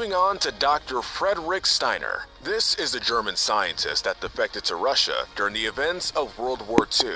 Moving on to Dr. Friedrich Steiner. This is a German scientist that defected to Russia during the events of World War II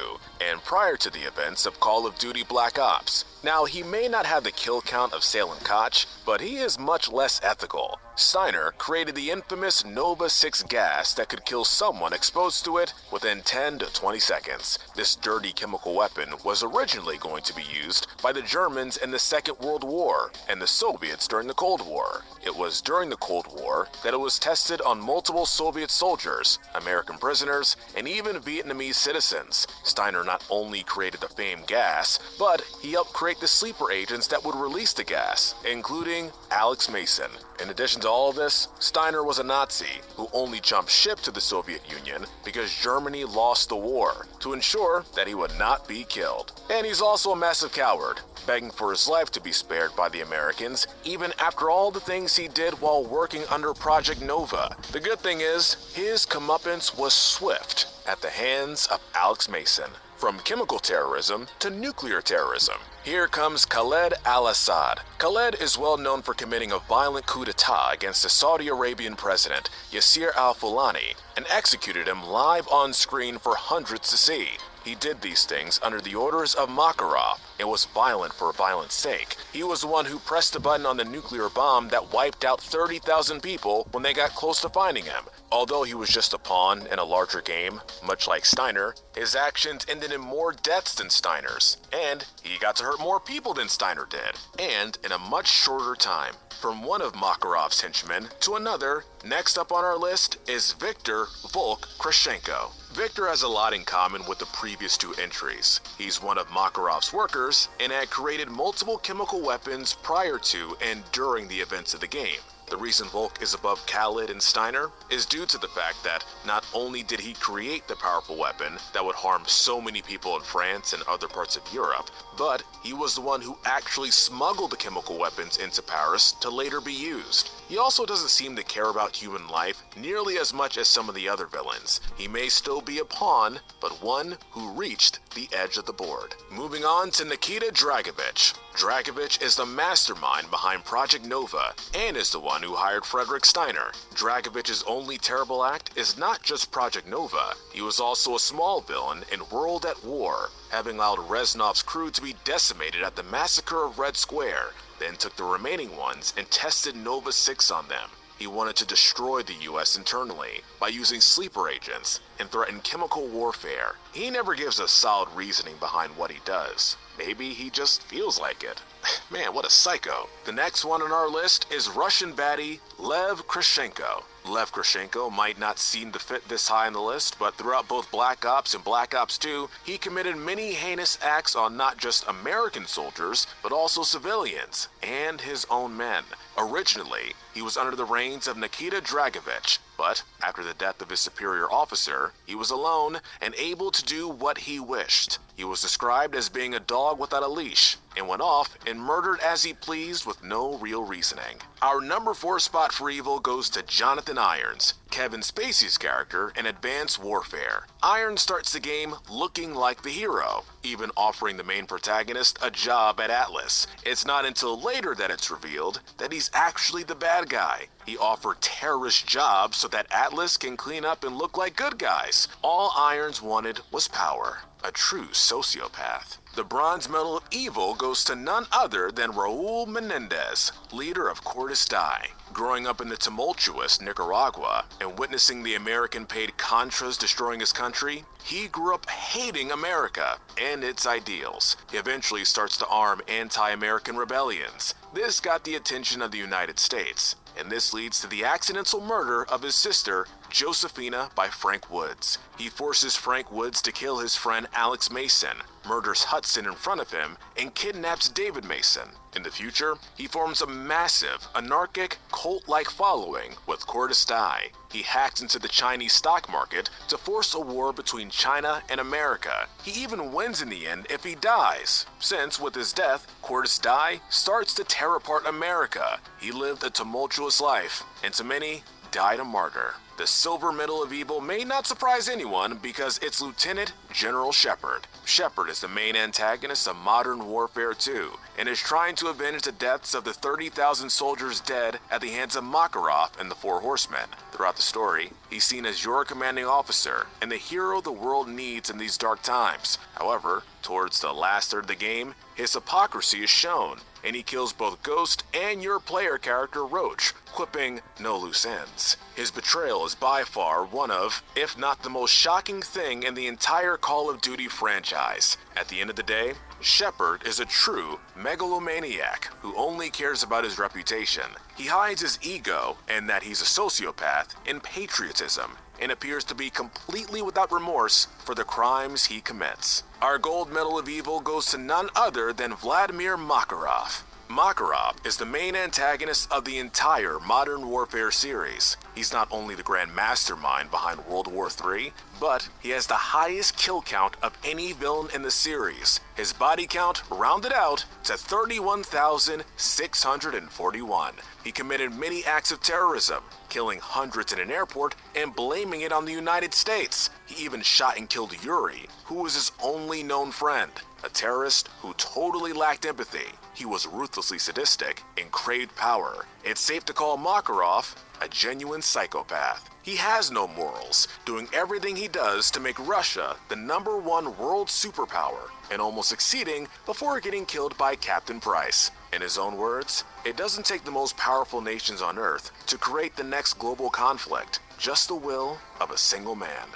and prior to the events of Call of Duty Black Ops. Now, he may not have the kill count of Salem Koch, but he is much less ethical. Steiner created the infamous Nova 6 gas that could kill someone exposed to it within 10 to 20 seconds. This dirty chemical weapon was originally going to be used by the Germans in the Second World War and the Soviets during the Cold War. It was during the Cold War that it was tested on multiple Soviet soldiers, American prisoners, and even Vietnamese citizens. Steiner not only created the famed gas, but he helped create the sleeper agents that would release the gas, including Alex Mason. In addition to all of this, Steiner was a Nazi who only jumped ship to the Soviet Union because Germany lost the war to ensure that he would not be killed. And he's also a massive coward, begging for his life to be spared by the Americans, even after all the things he did while working under Project Nova. The good thing is, his comeuppance was swift at the hands of Alex Mason. From chemical terrorism to nuclear terrorism, here comes Khaled al-Assad. Khaled is well known for committing a violent coup d'etat against the Saudi Arabian president, Yasser al-Fulani, and executed him live on screen for hundreds to see. He did these things under the orders of Makarov. It was violent for violence sake. He was the one who pressed the button on the nuclear bomb that wiped out 30,000 people when they got close to finding him. Although he was just a pawn in a larger game, much like Steiner, his actions ended in more deaths than Steiner's, and he got to hurt more people than Steiner did, and in a much shorter time. From one of Makarov's henchmen to another, next up on our list is Viktor Volk Krashenko. Viktor has a lot in common with the previous two entries. He's one of Makarov's workers and had created multiple chemical weapons prior to and during the events of the game. The reason Volk is above Khaled and Steiner is due to the fact that not only did he create the powerful weapon that would harm so many people in France and other parts of Europe, but he was the one who actually smuggled the chemical weapons into Paris to later be used. He also doesn't seem to care about human life nearly as much as some of the other villains. He may still be a pawn, but one who reached the edge of the board. Moving on to Nikita Dragovich. Dragovich is the mastermind behind Project Nova and is the one who hired Friedrich Steiner. Dragovich's only terrible act is not just Project Nova. He was also a small villain in World at War, having allowed Reznov's crew to be decimated at the massacre of Red Square, then took the remaining ones and tested Nova 6 on them. He wanted to destroy the US internally by using sleeper agents and threatened chemical warfare. He never gives us solid reasoning behind what he does. Maybe he just feels like it. Man, what a psycho. The next one on our list is Russian baddie Lev Krashenko. Lev Krashenko might not seem to fit this high on the list, but throughout both Black Ops and Black Ops 2, he committed many heinous acts on not just American soldiers, but also civilians and his own men. Originally, he was under the reigns of Nikita Dragovich, but after the death of his superior officer, he was alone and able to do what he wished. He was described as being a dog without a leash, and went off and murdered as he pleased with no real reasoning. Our number 4 spot for evil goes to Jonathan Irons, Kevin Spacey's character in Advanced Warfare. Irons starts the game looking like the hero, even offering the main protagonist a job at Atlas. It's not until later that it's revealed that he's actually the bad guy. He offered terrorist jobs so that Atlas can clean up and look like good guys. All Irons wanted was power. A true sociopath. The Bronze Medal of Evil goes to none other than Raul Menendez, leader of Cortes Die. Growing up in the tumultuous Nicaragua and witnessing the American-paid Contras destroying his country, he grew up hating America and its ideals. He eventually starts to arm anti-American rebellions. This got the attention of the United States, and this leads to the accidental murder of his sister, Josephina, by Frank Woods. He forces Frank Woods to kill his friend Alex Mason, murders Hudson in front of him, and kidnaps David Mason. In the future, he forms a massive, anarchic, cult-like following with Cortes Die. He hacks into the Chinese stock market to force a war between China and America. He even wins in the end if he dies, since with his death, Cortes Die starts to tear apart America. He lived a tumultuous life, and to many, died a martyr. The silver medal of evil may not surprise anyone because it's Lieutenant General Shepard. Shepard is the main antagonist of Modern Warfare 2 and is trying to avenge the deaths of the 30,000 soldiers dead at the hands of Makarov and the Four Horsemen. Throughout the story, he's seen as your commanding officer and the hero the world needs in these dark times. However, towards the last third of the game, his hypocrisy is shown, and he kills both Ghost and your player character Roach, quipping no loose ends. His betrayal is by far one of, if not the most shocking thing in the entire Call of Duty franchise. At the end of the day, Shepard is a true megalomaniac who only cares about his reputation. He hides his ego and that he's a sociopath in patriotism, and appears to be completely without remorse for the crimes he commits. Our gold medal of evil goes to none other than Vladimir Makarov. Makarov is the main antagonist of the entire Modern Warfare series. He's not only the grand mastermind behind World War III, but he has the highest kill count of any villain in the series. His body count rounded out to 31,641. He committed many acts of terrorism, killing hundreds in an airport and blaming it on the United States. He even shot and killed Yuri, who was his only known friend, a terrorist who totally lacked empathy. He was ruthlessly sadistic and craved power. It's safe to call Makarov a genuine psychopath. He has no morals, doing everything he does to make Russia the #1 world superpower, and almost succeeding before getting killed by Captain Price. In his own words, it doesn't take the most powerful nations on Earth to create the next global conflict, just the will of a single man.